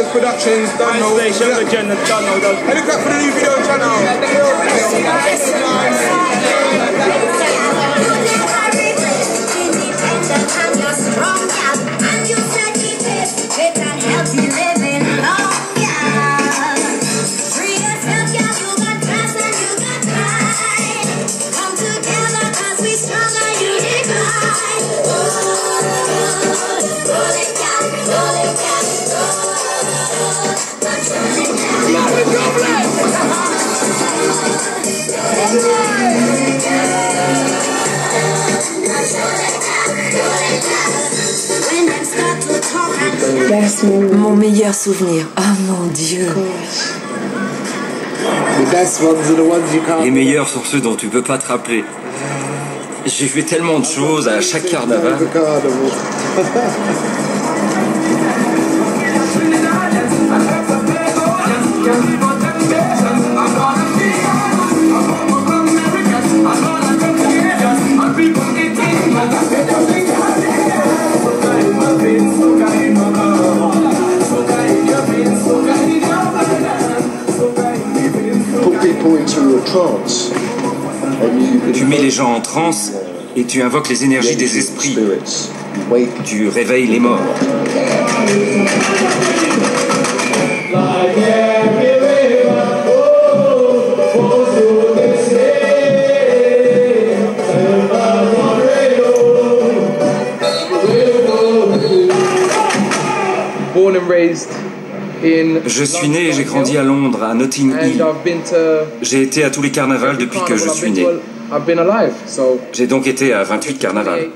Vegas Productions, don't know. Station Agenda, don't know those. And look out for the new video channel. Mon meilleur souvenir. Oh mon Dieu. Les meilleurs sont ceux dont tu peux pas te rappeler. J'ai fait tellement de choses à chaque carnaval. Tu mets les gens en transe et tu invoques les énergies des esprits. Tu réveilles les morts. Born and raised. Je suis né et j'ai grandi à Londres, à Notting Hill. J'ai été à tous les carnavals depuis que je suis né. J'ai donc été à 28 carnavals.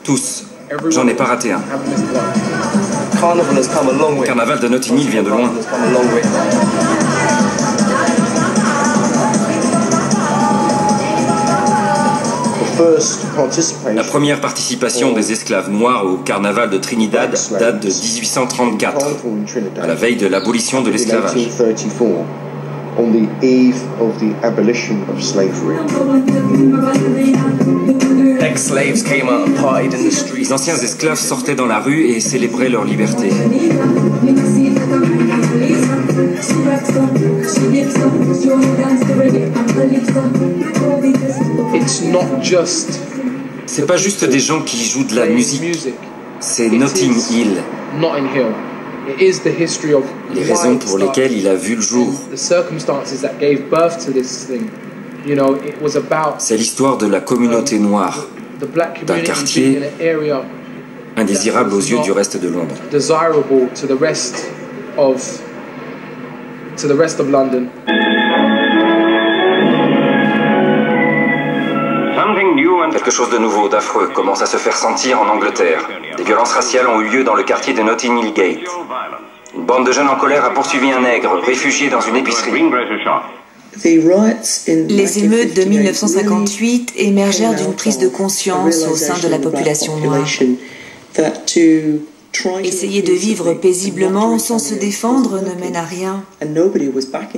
Tous. J'en ai pas raté un. Le carnaval de Notting Hill vient de loin. La première participation des esclaves noirs au carnaval de Trinidad date de 1834, à la veille de l'abolition de l'esclavage. Les anciens esclaves sortaient dans la rue et célébraient leur liberté. C'est pas juste des gens qui jouent de la musique, c'est Notting Hill. Les raisons pour lesquelles il a vu le jour. C'est l'histoire de la communauté noire, d'un quartier indésirable aux yeux du reste de Londres. Quelque chose de nouveau, d'affreux, commence à se faire sentir en Angleterre. Des violences raciales ont eu lieu dans le quartier de Notting Hill Gate. Une bande de jeunes en colère a poursuivi un nègre, réfugié dans une épicerie. Les émeutes de 1958 émergèrent d'une prise de conscience au sein de la population noire. Essayer de vivre paisiblement sans se défendre ne mène à rien.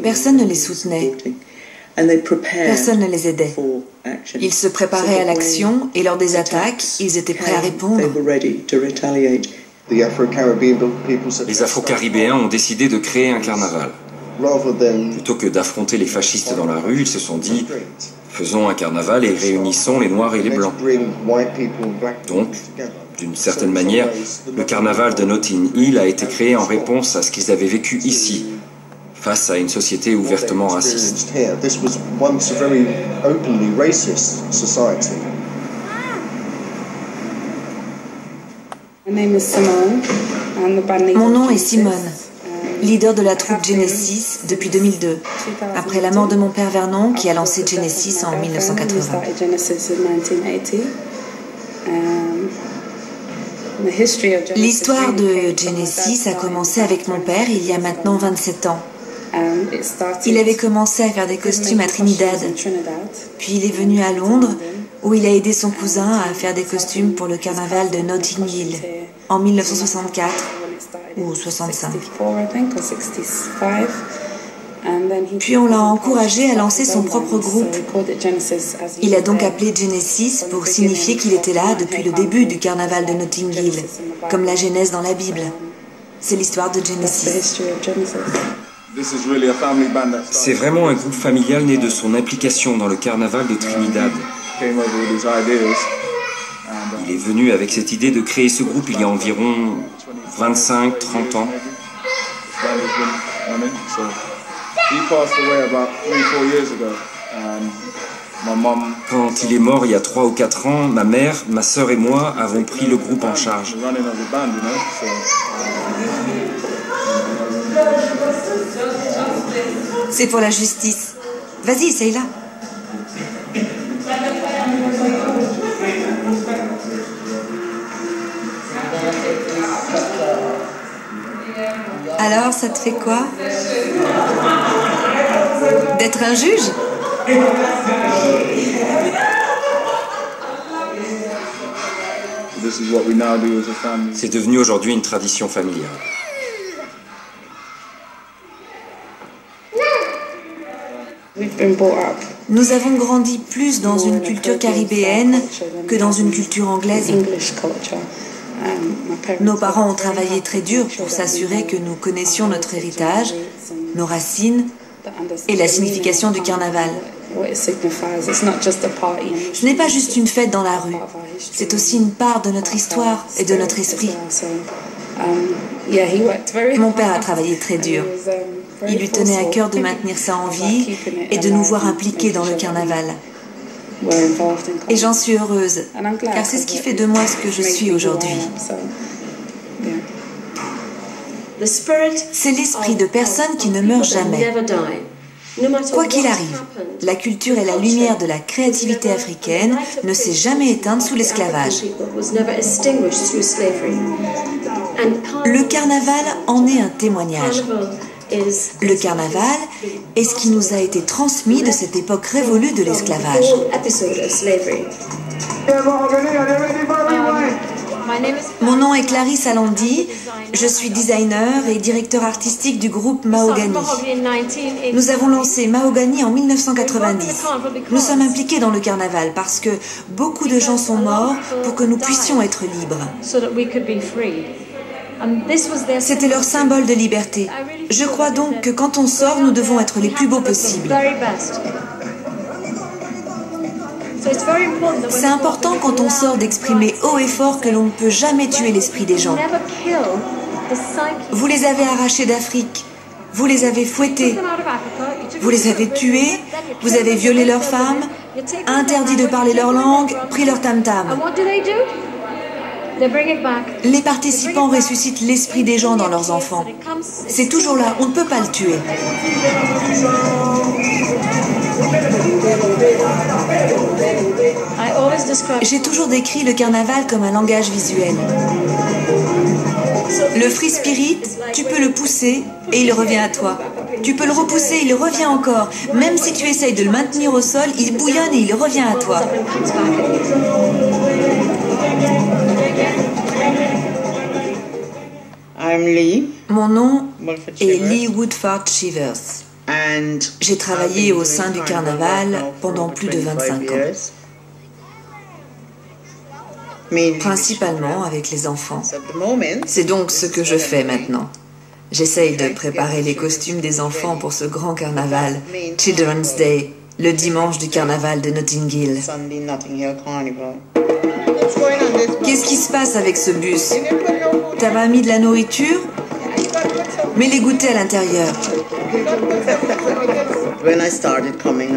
Personne ne les soutenait. Personne ne les aidait. Ils se préparaient à l'action et lors des attaques, ils étaient prêts à répondre. Les Afro-Caribéens ont décidé de créer un carnaval. Plutôt que d'affronter les fascistes dans la rue, ils se sont dit « Faisons un carnaval et réunissons les Noirs et les Blancs ». Donc, d'une certaine manière, le carnaval de Notting Hill a été créé en réponse à ce qu'ils avaient vécu ici, face à une société ouvertement raciste. Mon nom est Simone, leader de la troupe Genesis depuis 2002, après la mort de mon père Vernon qui a lancé Genesis en 1980. L'histoire de Genesis a commencé avec mon père il y a maintenant 27 ans. Il avait commencé à faire des costumes à Trinidad, puis il est venu à Londres où il a aidé son cousin à faire des costumes pour le carnaval de Notting Hill en 1964 ou 65. Puis on l'a encouragé à lancer son propre groupe. Il a donc appelé Genesis pour signifier qu'il était là depuis le début du carnaval de Notting Hill, comme la Genèse dans la Bible. C'est l'histoire de Genesis. C'est vraiment un groupe familial né de son implication dans le carnaval de Trinidad. Il est venu avec cette idée de créer ce groupe il y a environ 25-30 ans. Quand il est mort il y a 3 ou 4 ans, ma mère, ma sœur et moi avons pris le groupe en charge. C'est pour la justice. Vas-y, essaye-la. Alors, ça te fait quoi? D'être un juge? C'est devenu aujourd'hui une tradition familiale. Nous avons grandi plus dans une culture caribéenne que dans une culture anglaise. Nos parents ont travaillé très dur pour s'assurer que nous connaissions notre héritage, nos racines et la signification du carnaval. Ce n'est pas juste une fête dans la rue, c'est aussi une part de notre histoire et de notre esprit. Mon père a travaillé très dur. Il lui tenait à cœur de maintenir ça en vie et de nous voir impliqués dans le carnaval. Et j'en suis heureuse, car c'est ce qui fait de moi ce que je suis aujourd'hui. C'est l'esprit de personnes qui ne meurent jamais. Quoi qu'il arrive, la culture et la lumière de la créativité africaine ne s'est jamais éteinte sous l'esclavage. Le carnaval en est un témoignage. Le carnaval est ce qui nous a été transmis de cette époque révolue de l'esclavage. Mon nom est Clarisse Alandi, je suis designer et directeur artistique du groupe Mahogany. Nous avons lancé Mahogany en 1990. Nous sommes impliqués dans le carnaval parce que beaucoup de gens sont morts pour que nous puissions être libres. C'était leur symbole de liberté. Je crois donc que quand on sort, nous devons être les plus beaux possibles. C'est important quand on sort d'exprimer haut et fort que l'on ne peut jamais tuer l'esprit des gens. Vous les avez arrachés d'Afrique, vous les avez fouettés, vous les avez tués, vous avez violé leurs femmes, interdit de parler leur langue, pris leur tam-tam. Les participants ressuscitent l'esprit des gens dans leurs enfants. C'est toujours là, on ne peut pas le tuer. J'ai toujours décrit le carnaval comme un langage visuel. Le free spirit, tu peux le pousser et il revient à toi. Tu peux le repousser, il revient encore. Même si tu essayes de le maintenir au sol, il bouillonne et il revient à toi. Mon nom est Lee Woodford Chivers. J'ai travaillé au sein du carnaval pendant plus de 25 ans. Principalement avec les enfants. C'est donc ce que je fais maintenant. J'essaye de préparer les costumes des enfants pour ce grand carnaval, Children's Day, le dimanche du carnaval de Notting Hill. Qu'est-ce qui se passe avec ce bus? T'as pas mis de la nourriture? Mets les goûters à l'intérieur.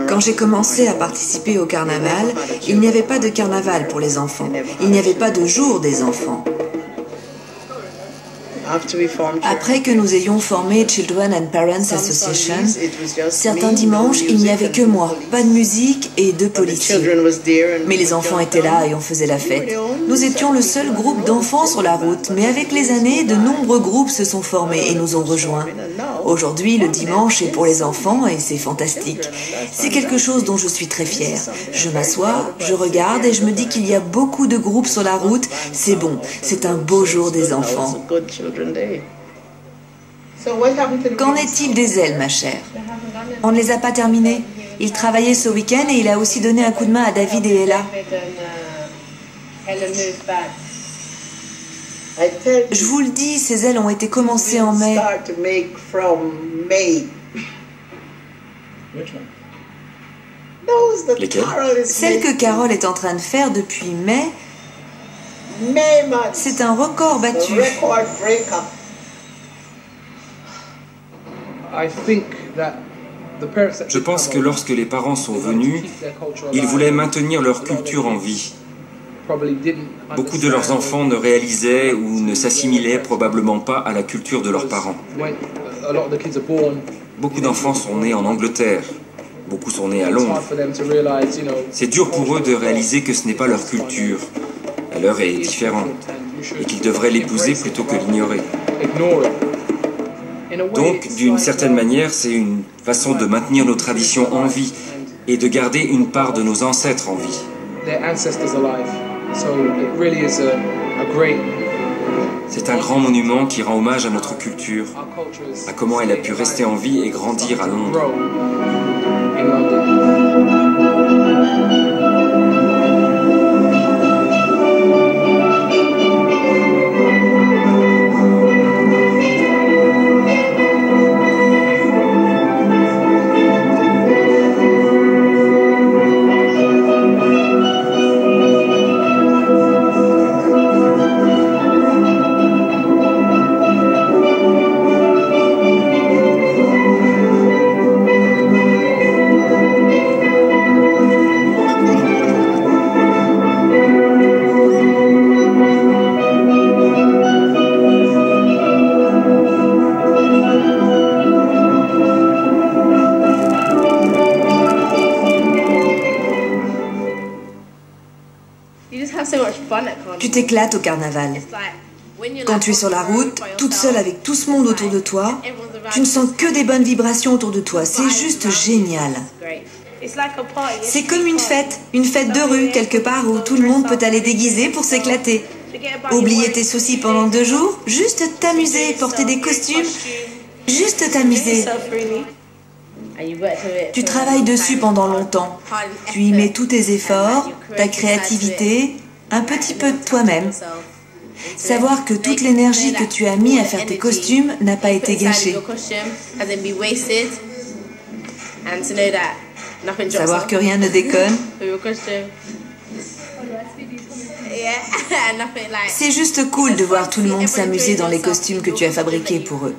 Quand j'ai commencé à participer au carnaval, il n'y avait pas de carnaval pour les enfants. Il n'y avait pas de jour des enfants. Après que nous ayons formé Children and Parents Association, certains dimanches, il n'y avait que moi, pas de musique et 2 policiers. Mais les enfants étaient là et on faisait la fête. Nous étions le seul groupe d'enfants sur la route, mais avec les années, de nombreux groupes se sont formés et nous ont rejoints. Aujourd'hui, le dimanche est pour les enfants et c'est fantastique. C'est quelque chose dont je suis très fière. Je m'assois, je regarde et je me dis qu'il y a beaucoup de groupes sur la route. C'est bon, c'est un beau jour des enfants. Qu'en est-il des ailes, ma chère? On ne les a pas terminées. Il travaillait ce week-end et il a aussi donné un coup de main à David et Ella. Je vous le dis, ces ailes ont été commencées en mai. Lesquelles? Celle que Carole est en train de faire depuis mai, c'est un record battu. Je pense que lorsque les parents sont venus, ils voulaient maintenir leur culture en vie. Beaucoup de leurs enfants ne réalisaient ou ne s'assimilaient probablement pas à la culture de leurs parents. Beaucoup d'enfants sont nés en Angleterre, beaucoup sont nés à Londres. C'est dur pour eux de réaliser que ce n'est pas leur culture. La leur est différente et qu'ils devraient l'épouser plutôt que l'ignorer. Donc, d'une certaine manière, c'est une façon de maintenir nos traditions en vie et de garder une part de nos ancêtres en vie. C'est un grand monument qui rend hommage à notre culture, à comment elle a pu rester en vie et grandir à Londres. Tu t'éclates au carnaval. Quand tu es sur la route, toute seule avec tout ce monde autour de toi, tu ne sens que des bonnes vibrations autour de toi. C'est juste génial. C'est comme une fête de rue quelque part où tout le monde peut aller déguisé pour s'éclater. Oublier tes soucis pendant 2 jours, juste t'amuser, porter des costumes, juste t'amuser. Tu travailles dessus pendant longtemps. Tu y mets tous tes efforts, ta créativité, un petit peu de toi-même. Savoir que toute l'énergie que tu as mis à faire tes costumes n'a pas été gâchée. Savoir que rien ne déconne. C'est juste cool de voir tout le monde s'amuser dans les costumes que tu as fabriqués pour eux.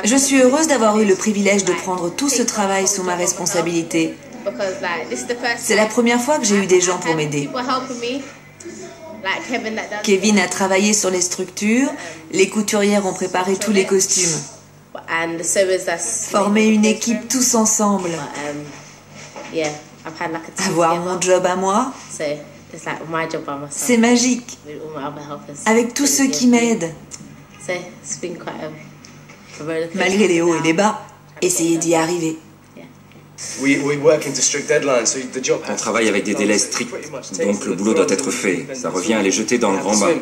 Je suis heureuse d'avoir eu le privilège de prendre tout ce travail sous ma responsabilité. C'est la première fois que j'ai eu des gens pour m'aider. Kevin a travaillé sur les structures, les couturières ont préparé tous les costumes. Former une équipe tous ensemble. Avoir mon job à moi, c'est magique. Avec tous ceux qui m'aident. Malgré les hauts et les bas, essayez d'y arriver. On travaille avec des délais stricts, donc le boulot doit être fait. Ça revient à les jeter dans le grand bain.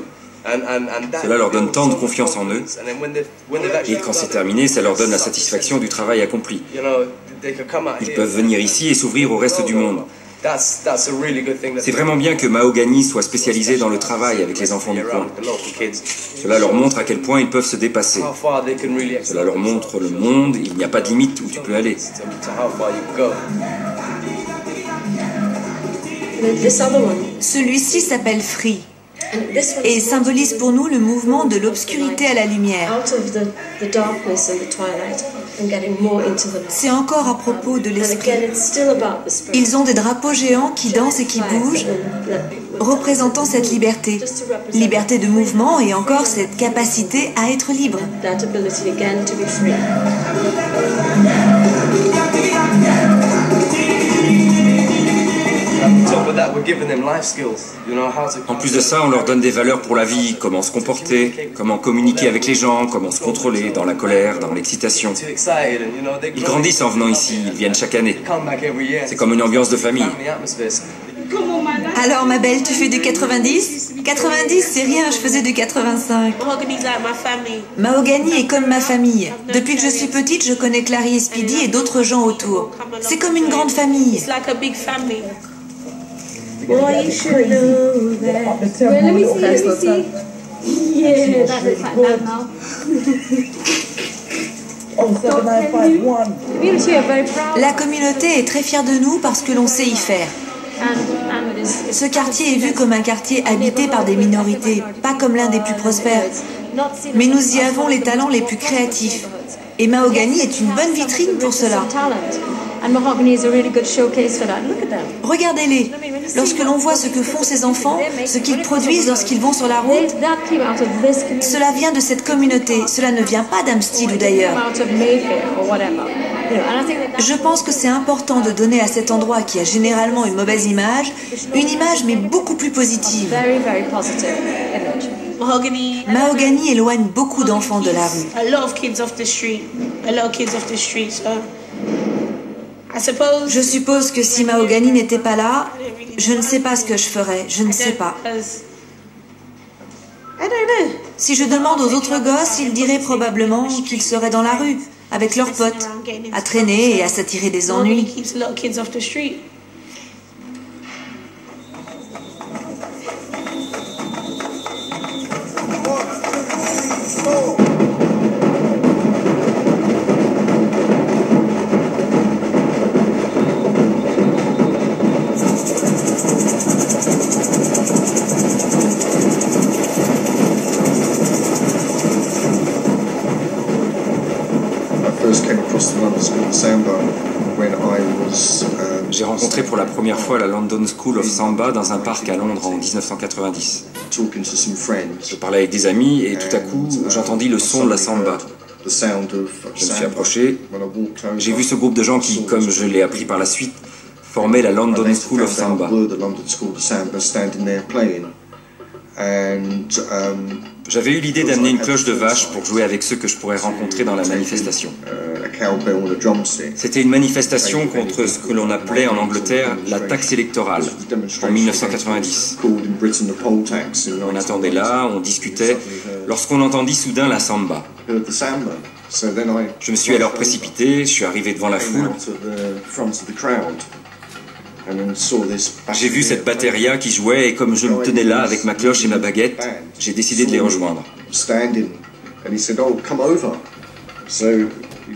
Cela leur donne tant de confiance en eux, et quand c'est terminé, ça leur donne la satisfaction du travail accompli. Ils peuvent venir ici et s'ouvrir au reste du monde. C'est vraiment bien que Mahogany soit spécialisé dans le travail avec les enfants du coin. Cela leur montre à quel point ils peuvent se dépasser. Cela leur montre le monde, il n'y a pas de limite où tu peux aller. Celui-ci s'appelle Free et symbolise pour nous le mouvement de l'obscurité à la lumière. C'est encore à propos de l'esprit. Ils ont des drapeaux géants qui dansent et qui bougent, représentant cette liberté. Liberté de mouvement et encore cette capacité à être libre. En plus de ça, on leur donne des valeurs pour la vie, comment se comporter, comment communiquer avec les gens, comment se contrôler dans la colère, dans l'excitation. Ils grandissent en venant ici, ils viennent chaque année. C'est comme une ambiance de famille. Alors ma belle, tu fais du 90 ? 90, c'est rien, je faisais du 85. Mahogany est comme ma famille. Depuis que je suis petite, je connais Clary et Speedy et d'autres gens autour. C'est comme une grande famille. Boy, you should know that. Wait, let me see. Yeah, that's it like that now. La communauté est très fière de nous parce que l'on sait y faire. Ce quartier est vu comme un quartier habité par des minorités, pas comme l'un des plus prospères. Mais nous y avons les talents les plus créatifs. Et Mahogany est une bonne vitrine pour cela. Regardez-les. Lorsque l'on voit ce que font ces enfants, ce qu'ils produisent lorsqu'ils vont sur la route, cela vient de cette communauté. Cela ne vient pas d'Hampstead ou d'ailleurs. Je pense que c'est important de donner à cet endroit qui a généralement une mauvaise image, une image mais beaucoup plus positive. Mahogany éloigne beaucoup d'enfants de la rue. Je suppose que si Mahogany n'était pas là, je ne sais pas ce que je ferais, je ne sais pas. Si je demande aux autres gosses, ils diraient probablement qu'ils seraient dans la rue, avec leurs potes, à traîner et à s'attirer des ennuis. J'ai rencontré pour la première fois la London School of Samba dans un parc à Londres en 1990. Je parlais avec des amis et tout à coup, j'entendis le son de la samba. Je me suis approché, j'ai vu ce groupe de gens qui, comme je l'ai appris par la suite, formaient la London School of Samba. J'avais eu l'idée d'amener une cloche de vache pour jouer avec ceux que je pourrais rencontrer dans la manifestation. C'était une manifestation contre ce que l'on appelait en Angleterre la taxe électorale, en 1990. On attendait là, on discutait, lorsqu'on entendit soudain la samba. Je me suis alors précipité, je suis arrivé devant la foule. J'ai vu cette batteria qui jouait et comme je me tenais là avec ma cloche et ma baguette, j'ai décidé de les rejoindre.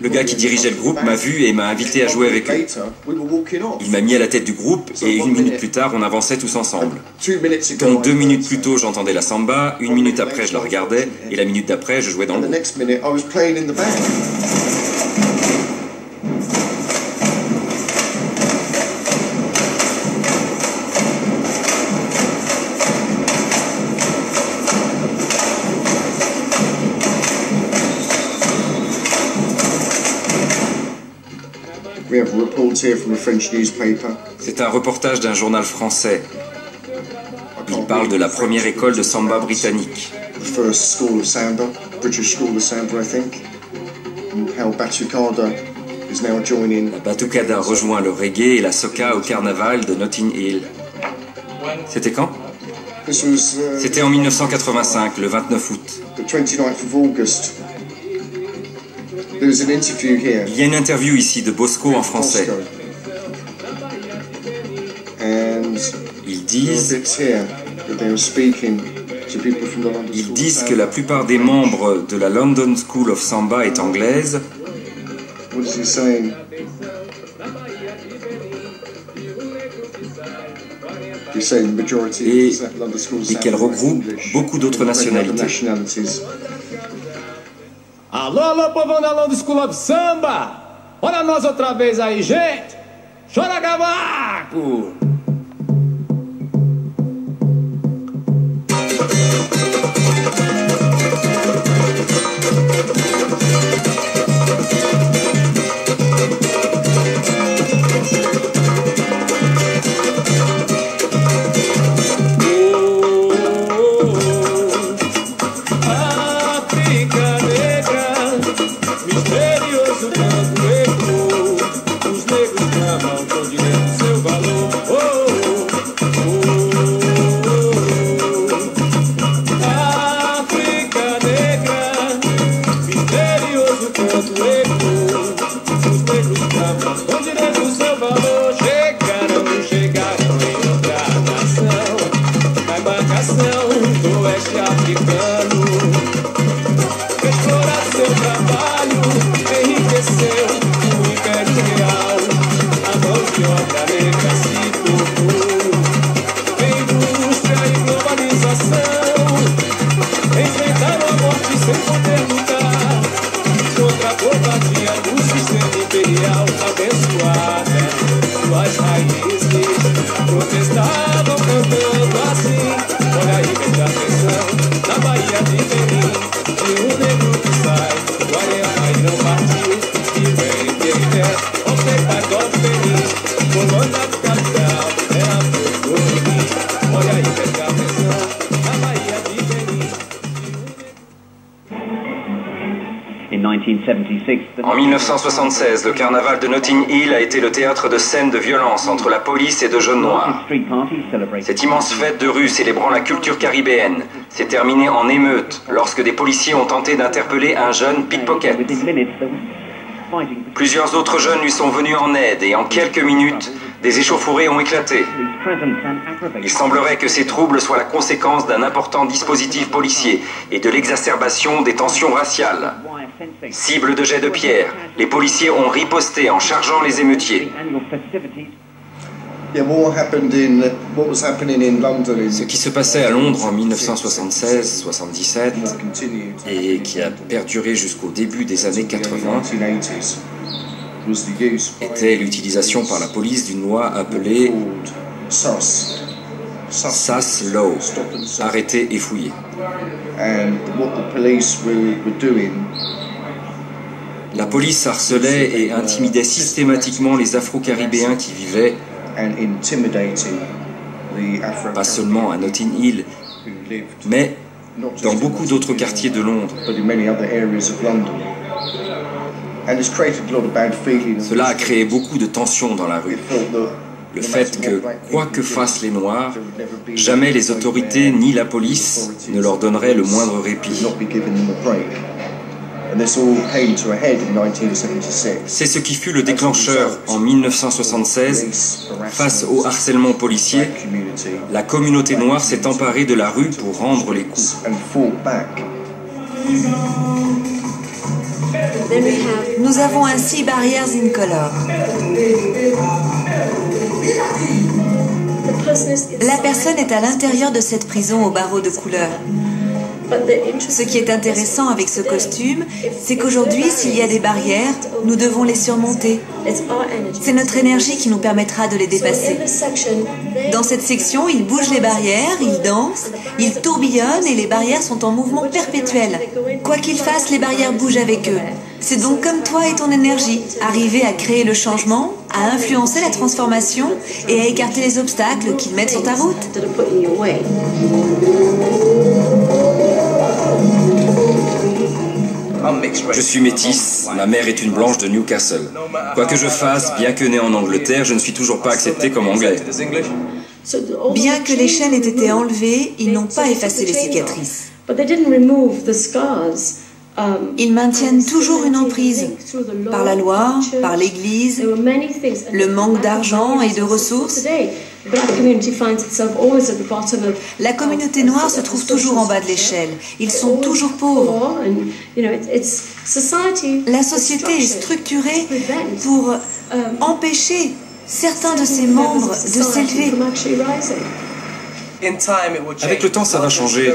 Le gars qui dirigeait le groupe m'a vu et m'a invité à jouer avec eux. Il m'a mis à la tête du groupe et 1 minute plus tard, on avançait tous ensemble. Donc 2 minutes plus tôt, j'entendais la samba, 1 minute après, je la regardais et la minute d'après, je jouais dans le groupe. C'est un reportage d'un journal français. Il parle de la première école de samba britannique. La batucada rejoint le reggae et la soca au carnaval de Notting Hill. C'était quand? C'était en 1985, le 29 août. Il y a une interview ici de Bosco en français. Ils disent que la plupart des membres de la London School of Samba est anglaise. Et qu'elle regroupe beaucoup d'autres nationalités. Alô, alô, povão da London School of Samba! Olha nós outra vez aí, gente! Chora cavaco! Misterioso canto ecoou, os negros clamam com direito seu valor. En 1976, le carnaval de Notting Hill a été le théâtre de scènes de violence entre la police et de jeunes noirs. Cette immense fête de rue célébrant la culture caribéenne s'est terminée en émeute lorsque des policiers ont tenté d'interpeller un jeune pickpocket. Plusieurs autres jeunes lui sont venus en aide et en quelques minutes, des échauffourées ont éclaté. Il semblerait que ces troubles soient la conséquence d'un important dispositif policier et de l'exacerbation des tensions raciales. Cible de jets de pierre, les policiers ont riposté en chargeant les émeutiers. Ce qui se passait à Londres en 1976-77 et qui a perduré jusqu'au début des années 80 était l'utilisation par la police d'une loi appelée SAS Law, arrêter et fouiller. La police harcelait et intimidait systématiquement les Afro-Caribéens qui vivaient, pas seulement à Notting Hill, mais dans beaucoup d'autres quartiers de Londres. Cela a créé beaucoup de tensions dans la rue. Le fait que, quoi que fassent les Noirs, jamais les autorités ni la police ne leur donneraient le moindre répit. C'est ce qui fut le déclencheur en 1976. Face au harcèlement policier, la communauté noire s'est emparée de la rue pour rendre les coups. Nous avons ainsi barrières incolores. La personne est à l'intérieur de cette prison aux barreaux de couleur. Ce qui est intéressant avec ce costume, c'est qu'aujourd'hui, s'il y a des barrières, nous devons les surmonter. C'est notre énergie qui nous permettra de les dépasser. Dans cette section, ils bougent les barrières, ils dansent, ils tourbillonnent et les barrières sont en mouvement perpétuel. Quoi qu'ils fassent, les barrières bougent avec eux. C'est donc comme toi et ton énergie, arriver à créer le changement, à influencer la transformation et à écarter les obstacles qu'ils mettent sur ta route. Je suis métisse, ma mère est une blanche de Newcastle. Quoi que je fasse, bien que né en Angleterre, je ne suis toujours pas accepté comme anglais. Bien que les chaînes aient été enlevées, ils n'ont pas effacé les cicatrices. Ils maintiennent toujours une emprise, par la loi, par l'Église, le manque d'argent et de ressources. La communauté noire se trouve toujours en bas de l'échelle. Ils sont toujours pauvres. La société est structurée pour empêcher certains de ses membres de s'élever. Avec le temps, ça va changer.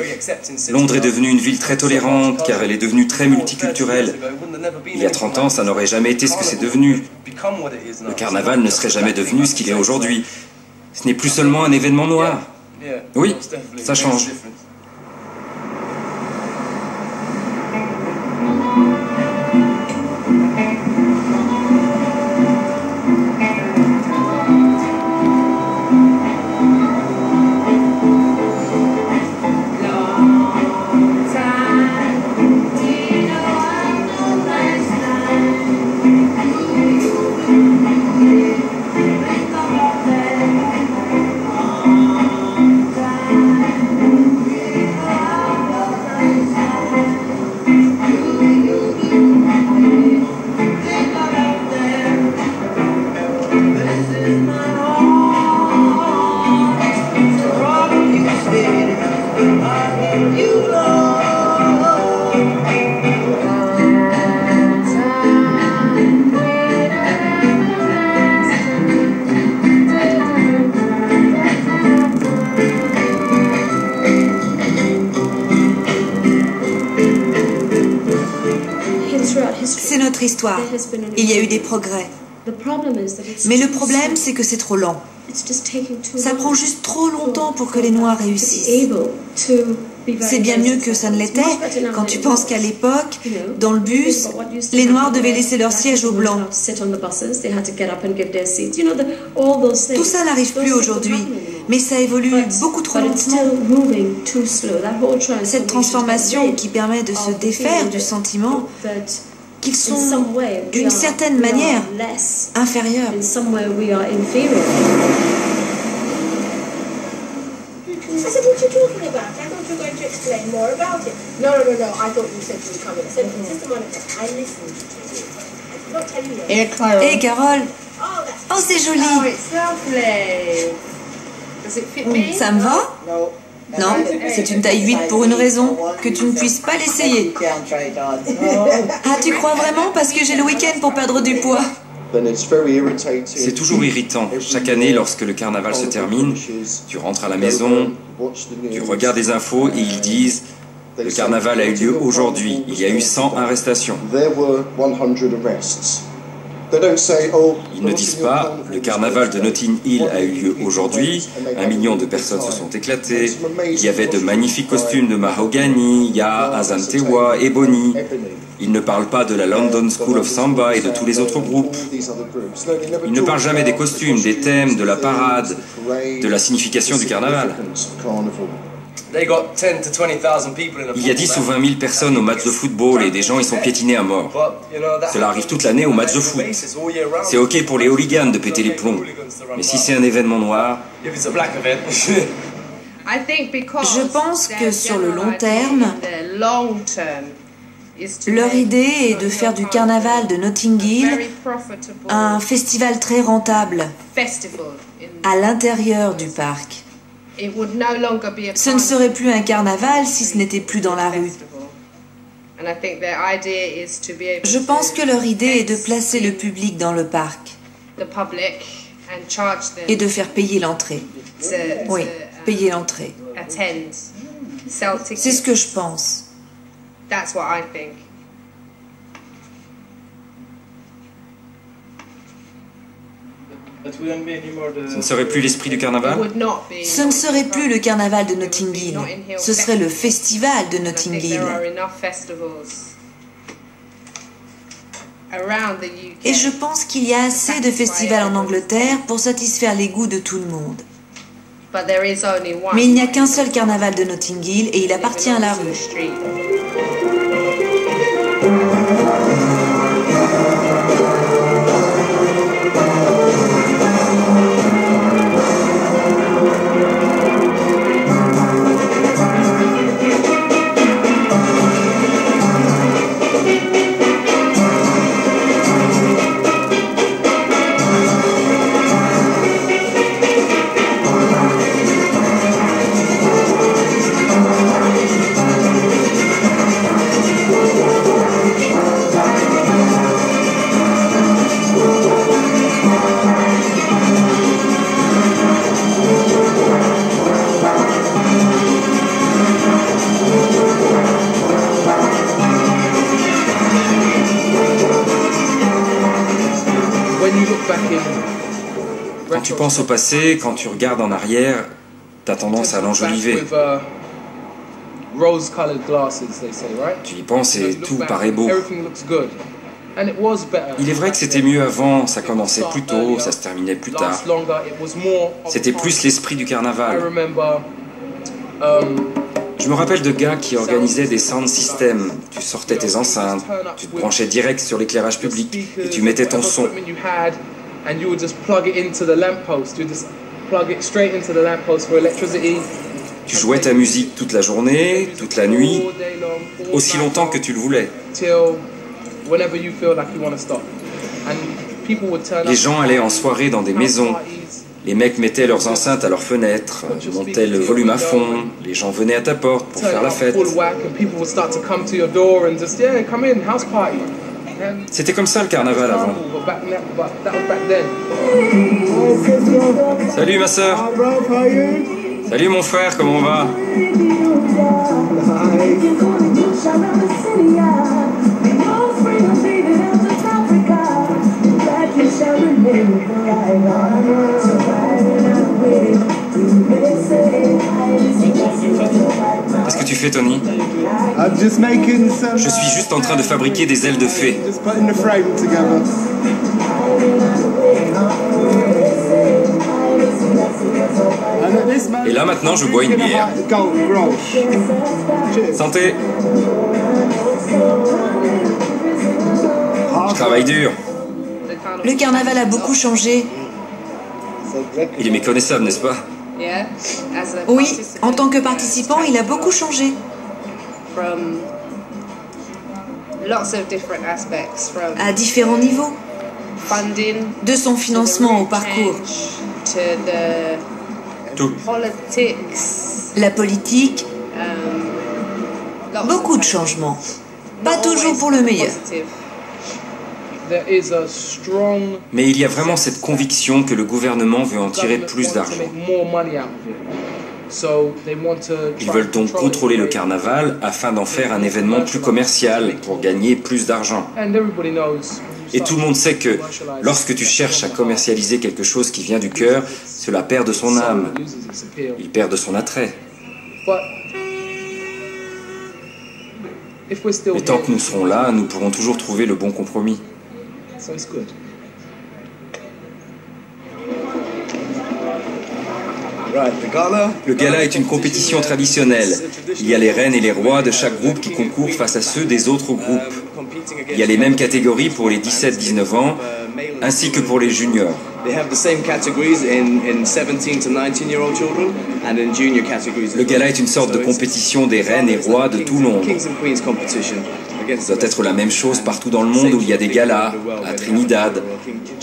Londres est devenue une ville très tolérante car elle est devenue très multiculturelle. Il y a 30 ans, ça n'aurait jamais été ce que c'est devenu. Le carnaval ne serait jamais devenu ce qu'il est aujourd'hui. Ce n'est plus seulement un événement noir. Oui, ça change. C'est notre histoire. Il y a eu des progrès. Mais le problème, c'est que c'est trop lent. Ça prend juste trop longtemps pour que les Noirs réussissent. C'est bien mieux que ça ne l'était quand tu penses qu'à l'époque, dans le bus, les Noirs devaient laisser leur siège aux Blancs. Tout ça n'arrive plus aujourd'hui, mais ça évolue beaucoup trop lentement. Cette transformation qui permet de se défaire du sentiment qu'ils sont, d'une certaine manière, inférieurs. I said, what are you talking about? I thought you were going to explain more about it. No. I thought you said you were coming. I said, Sister Monica, I listened to you. I did not tell you yet. Hé, Carole. Oh, c'est joli. Oh, it's lovely. Does it fit me? Ça me va? Non, c'est une taille 8 pour une raison, que tu ne puisses pas l'essayer. Ah, tu crois vraiment? Parce que j'ai le week-end pour perdre du poids. C'est toujours irritant. Chaque année, lorsque le carnaval se termine, tu rentres à la maison, tu regardes les infos et ils disent « Le carnaval a eu lieu aujourd'hui, il y a eu 100 arrestations ». Ils ne disent pas « Le carnaval de Notting Hill a eu lieu aujourd'hui, 1 million de personnes se sont éclatées, il y avait de magnifiques costumes de mahogany, Ya, Azantewa, Ebony ». Ils ne parlent pas de la London School of Samba et de tous les autres groupes. Ils ne parlent jamais des costumes, des thèmes, de la parade, de la signification du carnaval. Il y a 10 ou 20 000 personnes au match de football et des gens y sont piétinés à mort. Cela arrive toute l'année au match de foot. C'est ok pour les hooligans de péter les plombs. Mais si c'est un événement noir... Je pense que sur le long terme, leur idée est de faire du carnaval de Notting Hill un festival très rentable à l'intérieur du parc. Ce ne serait plus un carnaval si ce n'était plus dans la rue. Je pense que leur idée est de placer le public dans le parc et de faire payer l'entrée. Oui, payer l'entrée. C'est ce que je pense. That's what I think. Ce ne serait plus l'esprit du carnaval? Ce ne serait plus le carnaval de Notting Hill. Ce serait le festival de Notting Hill. Et je pense qu'il y a assez de festivals en Angleterre pour satisfaire les goûts de tout le monde. Mais il n'y a qu'un seul carnaval de Notting Hill et il appartient à la rue. Quand tu penses au passé, quand tu regardes en arrière, tu as tendance à l'enjoliver. Tu y penses et tout paraît beau. Il est vrai que c'était mieux avant, ça commençait plus tôt, ça se terminait plus tard. C'était plus l'esprit du carnaval. Je me rappelle de gars qui organisaient des sound systems. Tu sortais tes enceintes, tu te branchais direct sur l'éclairage public et tu mettais ton son. Tu jouais ta musique toute la journée, toute la nuit, aussi longtemps que tu le voulais. Les gens allaient en soirée dans des maisons. Les mecs mettaient leurs enceintes à leurs fenêtres, montaient le volume à fond, les gens venaient à ta porte pour faire la fête. C'était comme ça le carnaval avant. Salut ma soeur. Salut mon frère, comment on va? Qu'est-ce que tu fais fais, Tony? Je suis juste en train de fabriquer des ailes de fée. Et là, maintenant, je bois une bière. Santé! Je travaille dur. Le carnaval a beaucoup changé. Il est méconnaissable, n'est-ce pas? Oui, en tant que participant, il a beaucoup changé. À différents niveaux. De son financement au parcours. Tout. La politique. Beaucoup de changements. Pas toujours pour le meilleur. Mais il y a vraiment cette conviction que le gouvernement veut en tirer plus d'argent. Ils veulent donc contrôler le carnaval afin d'en faire un événement plus commercial pour gagner plus d'argent. Et tout le monde sait que lorsque tu cherches à commercialiser quelque chose qui vient du cœur, cela perd de son âme. Il perd de son attrait. Mais tant que nous serons là, nous pourrons toujours trouver le bon compromis. Le gala est une compétition traditionnelle. Il y a les reines et les rois de chaque groupe qui concourent face à ceux des autres groupes. Il y a les mêmes catégories pour les 17-19 ans, ainsi que pour les juniors. Le gala est une sorte de compétition des reines et rois de tout Londres. Ça doit être la même chose partout dans le monde où il y a des galas, à Trinidad.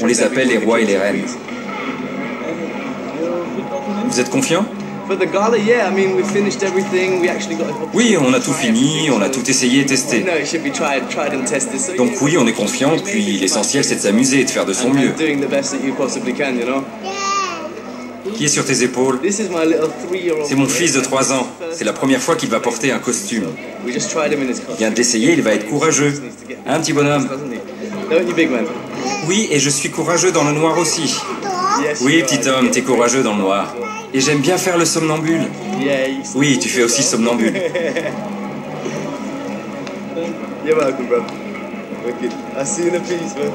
On les appelle les rois et les reines. Vous êtes confiant? Oui, on a tout fini, on a tout essayé et testé. Donc oui, on est confiant, puis l'essentiel c'est de s'amuser et de faire de son mieux. Qui est sur tes épaules? C'est mon fils de 3 ans. C'est la première fois qu'il va porter un costume. Il vient de l'essayer, il va être courageux. Hein, petit bonhomme? Oui, et je suis courageux dans le noir aussi. Oui, petit homme, t'es courageux dans le noir. Et j'aime bien faire le somnambule. Oui, tu fais aussi somnambule. You're welcome, bro. Wicked. I'll see you in a piece, man.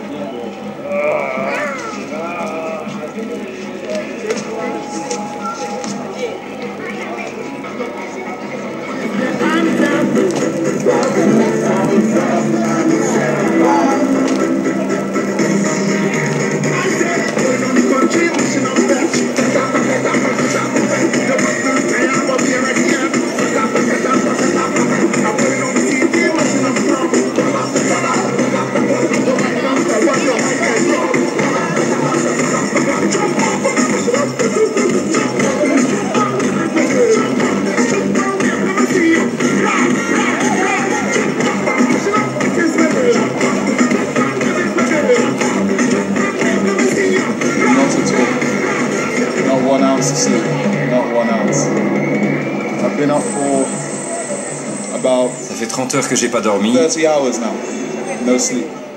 Ça fait 30 heures que j'ai pas dormi.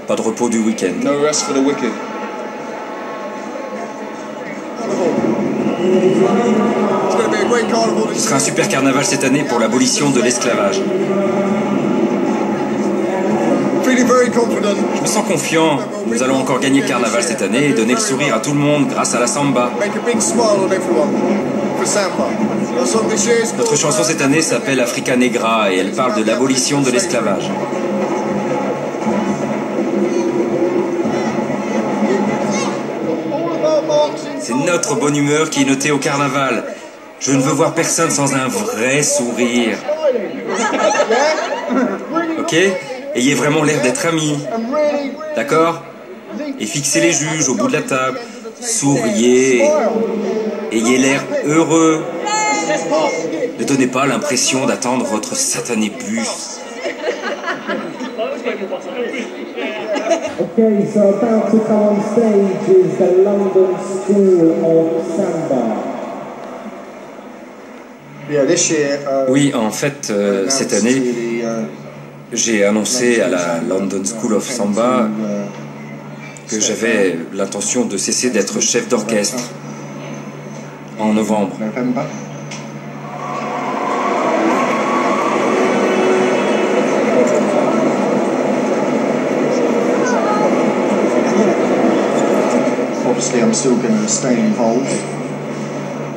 Pas de repos du week-end. Ce sera un super carnaval cette année pour l'abolition de l'esclavage. Je me sens confiant. Nous allons encore gagner le carnaval cette année et donner le sourire à tout le monde grâce à la samba. Notre chanson cette année s'appelle Africa Negra et elle parle de l'abolition de l'esclavage. C'est notre bonne humeur qui est notée au carnaval. Je ne veux voir personne sans un vrai sourire. Ok ? Ayez vraiment l'air d'être amis. D'accord ? Et fixez les juges au bout de la table. Souriez. Ayez l'air heureux. Ne donnez pas l'impression d'attendre votre satané bus. Okay, so about to come on stage is the London School of Samba. Oui, en fait, cette année, j'ai annoncé à la London School of Samba que j'avais l'intention de cesser d'être chef d'orchestre en novembre.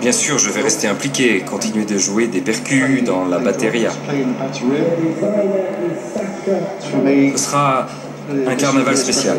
Bien sûr, je vais rester impliqué, continuer de jouer des percus dans la batteria. Ce sera un carnaval spécial.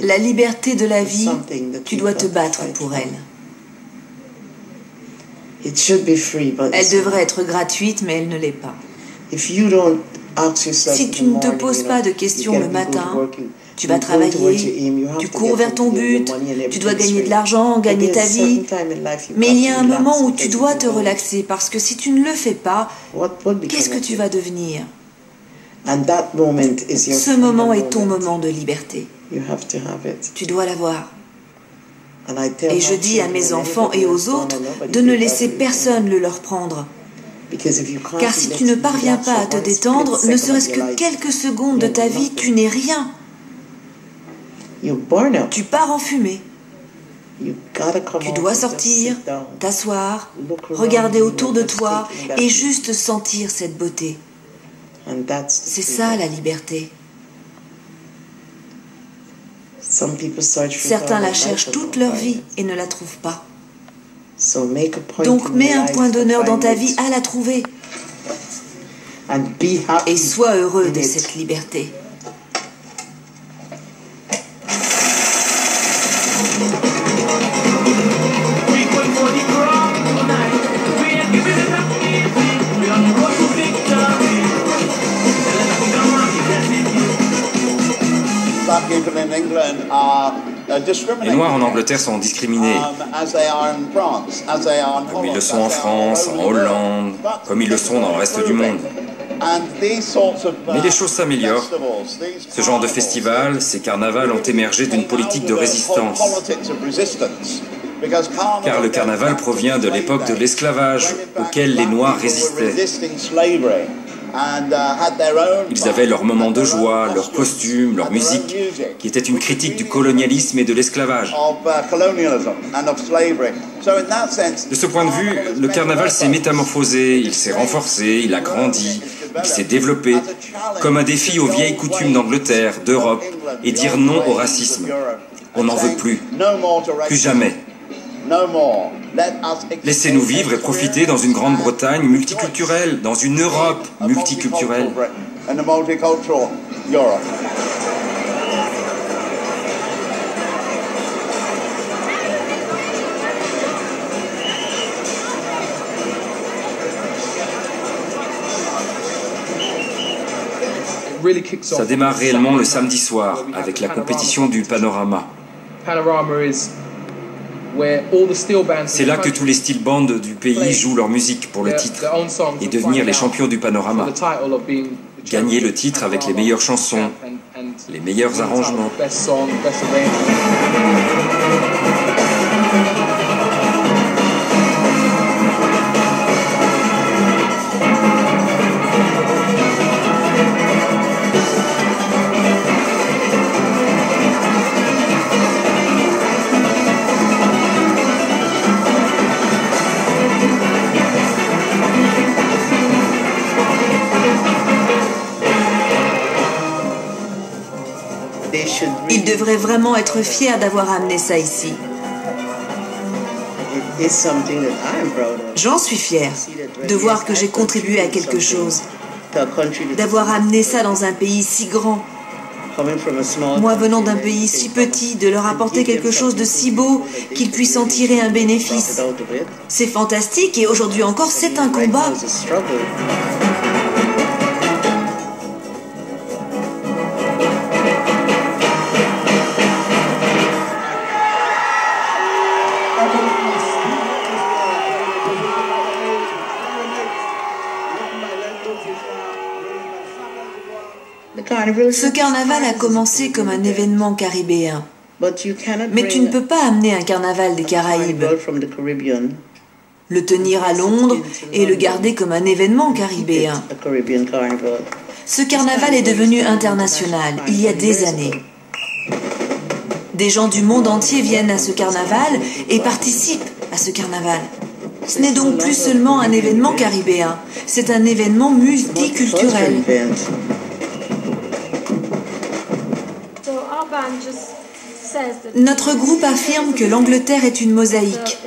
La liberté de la vie, tu dois te battre pour elle. Elle devrait être gratuite, mais elle ne l'est pas. Si tu ne te poses pas de questions le matin, tu vas travailler, tu cours vers ton but, tu dois gagner de l'argent, gagner ta vie. Mais il y a un moment où tu dois te relaxer, parce que si tu ne le fais pas, qu'est-ce que tu vas devenir? Ce moment est ton moment de liberté. Tu dois l'avoir. Et je dis à mes enfants et aux autres de ne laisser personne le leur prendre. Car si tu ne parviens pas à te détendre, ne serait-ce que quelques secondes de ta vie, tu n'es rien. Tu pars en fumée. Tu dois sortir, t'asseoir, regarder autour de toi et juste sentir cette beauté. C'est ça la liberté. Certains la cherchent toute leur vie et ne la trouvent pas. Donc mets un point d'honneur dans ta vie à la trouver. Et sois heureux de cette liberté. Les Noirs en Angleterre sont discriminés, comme ils le sont en France, en Hollande, comme ils le sont dans le reste du monde. Mais les choses s'améliorent. Ce genre de festival, ces carnavals ont émergé d'une politique de résistance. Car le carnaval provient de l'époque de l'esclavage, auquel les Noirs résistaient. Ils avaient leur moment de joie, leurs costumes, leur musique, qui était une critique du colonialisme et de l'esclavage. De ce point de vue, le carnaval s'est métamorphosé, il s'est renforcé, il a grandi, il s'est développé, comme un défi aux vieilles coutumes d'Angleterre, d'Europe, et dire non au racisme. On n'en veut plus, plus jamais. Laissez-nous vivre et profiter dans une Grande-Bretagne multiculturelle, dans une Europe multiculturelle. Ça démarre réellement le samedi soir avec la compétition du Panorama. C'est là que tous les steel bands du pays jouent leur musique pour le titre et devenir les champions du Panorama. Gagner le titre avec les meilleures chansons, les meilleurs arrangements. Ils devraient vraiment être fiers d'avoir amené ça ici. J'en suis fière de voir que j'ai contribué à quelque chose, d'avoir amené ça dans un pays si grand. Moi, venant d'un pays si petit, de leur apporter quelque chose de si beau qu'ils puissent en tirer un bénéfice. C'est fantastique et aujourd'hui encore, c'est un combat. Ce carnaval a commencé comme un événement caribéen. Mais tu ne peux pas amener un carnaval des Caraïbes, le tenir à Londres et le garder comme un événement caribéen. Ce carnaval est devenu international il y a des années. Des gens du monde entier viennent à ce carnaval et participent à ce carnaval. Ce n'est donc plus seulement un événement caribéen, c'est un événement multiculturel. Notre groupe affirme que l'Angleterre est une mosaïque.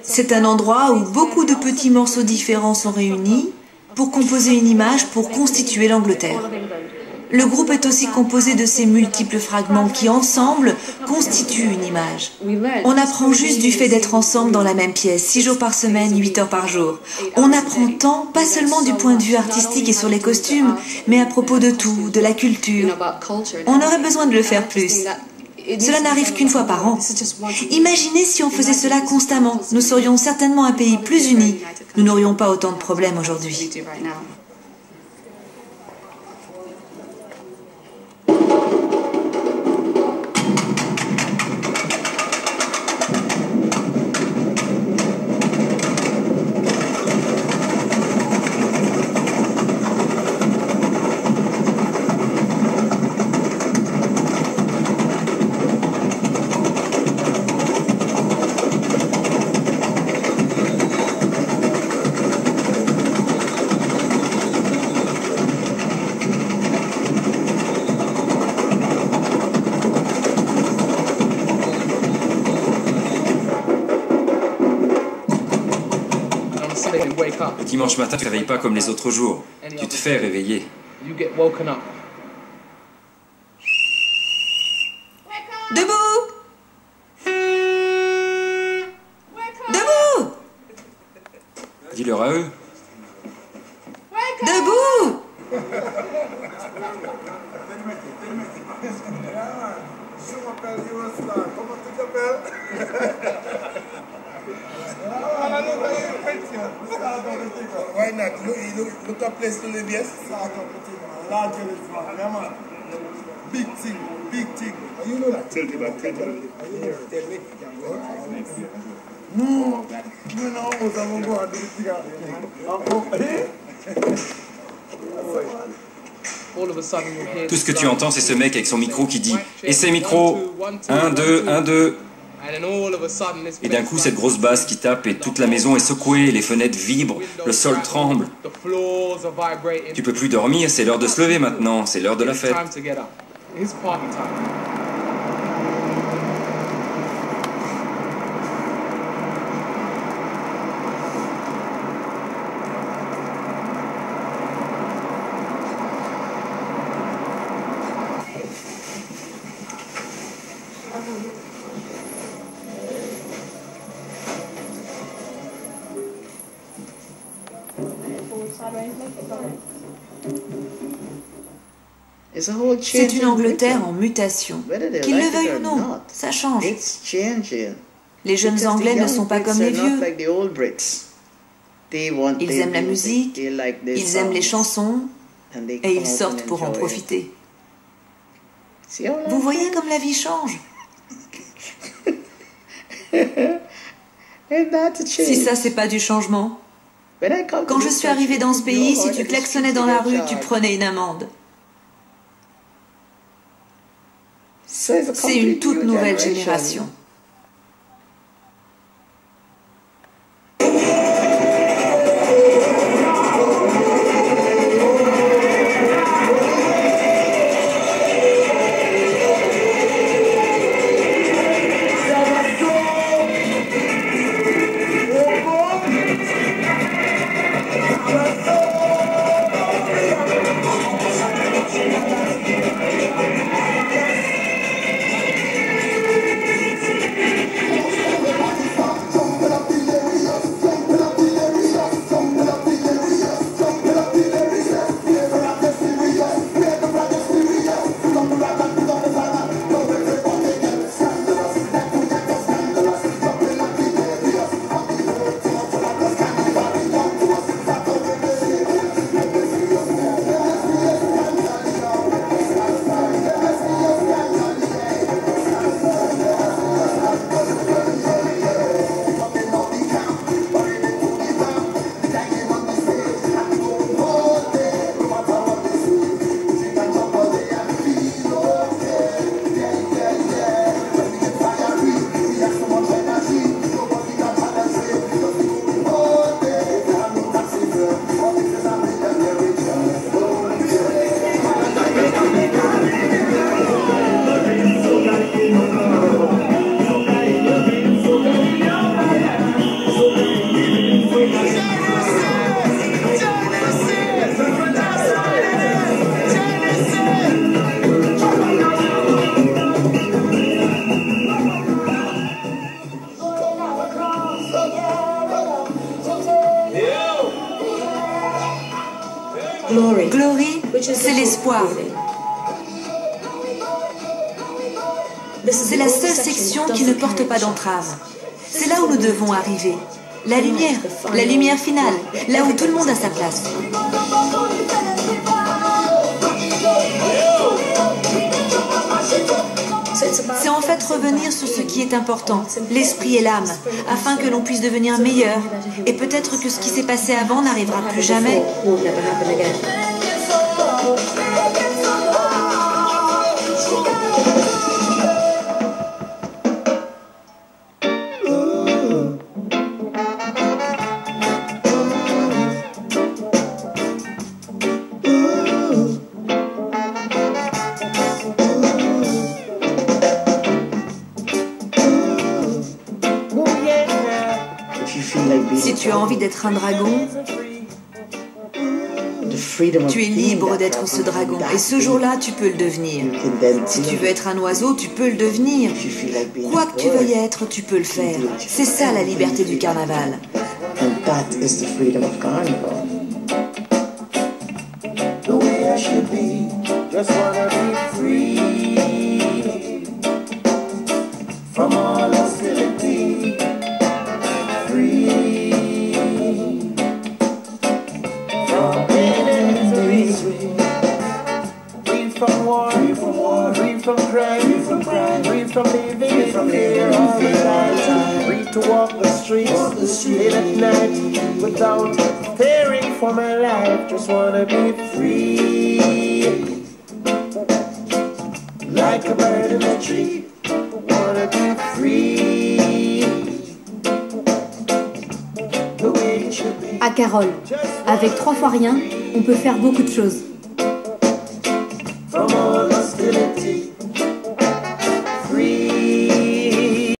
C'est un endroit où beaucoup de petits morceaux différents sont réunis pour composer une image pour constituer l'Angleterre. Le groupe est aussi composé de ces multiples fragments qui, ensemble, constituent une image. On apprend juste du fait d'être ensemble dans la même pièce, 6 jours par semaine, 8 heures par jour. On apprend tant, pas seulement du point de vue artistique et sur les costumes, mais à propos de tout, de la culture. On aurait besoin de le faire plus. Cela n'arrive qu'une fois par an. Imaginez si on faisait cela constamment. Nous serions certainement un pays plus uni. Nous n'aurions pas autant de problèmes aujourd'hui. Le dimanche matin, tu ne te réveilles pas comme les autres jours. Tu te fais réveiller. Debout! Debout! Dis-leur à eux. Debout! Why not? Look a place to live, yes? Big thing, big thing. You know that? Tell me about that. Tell me. No. You know, I'm going to go and do it. Tout ce que tu entends, c'est ce mec avec son micro qui dit « Essai micro, 1, 2, 1, 2 ». Et d'un coup, cette grosse basse qui tape et toute la maison est secouée, les fenêtres vibrent, le sol tremble. Tu peux plus dormir, c'est l'heure de se lever maintenant, c'est l'heure de la fête. C'est une Angleterre en mutation. Qu'ils le veuillent ou non, ça change. Les jeunes Anglais ne sont pas comme les vieux. Ils aiment la musique, ils aiment les chansons, et ils sortent pour en profiter. Vous voyez comme la vie change. Si ça, c'est pas du changement. Quand je suis arrivée dans ce pays, si tu klaxonnais dans la rue, tu prenais une amende. C'est une toute nouvelle génération. Glory, c'est l'espoir. C'est la seule section qui ne porte pas d'entrave. C'est là où nous devons arriver. La lumière finale, là où tout le monde a sa place. C'est en fait revenir sur ce qui est important, l'esprit et l'âme, afin que l'on puisse devenir meilleur. Et peut-être que ce qui s'est passé avant n'arrivera plus jamais. Si tu as envie d'être un dragon, tu es libre d'être ce dragon. Et ce jour-là, tu peux le devenir. Si tu veux être un oiseau, tu peux le devenir. Quoi que tu veuilles être, tu peux le faire. C'est ça la liberté du carnaval. From crime, free from living in fear all the time, free to walk the streets late at night without fearing for my life. Just wanna be free, like a bird in a tree. Wanna be free, the way it should be. À Carole, avec 3 fois rien, on peut faire beaucoup de choses.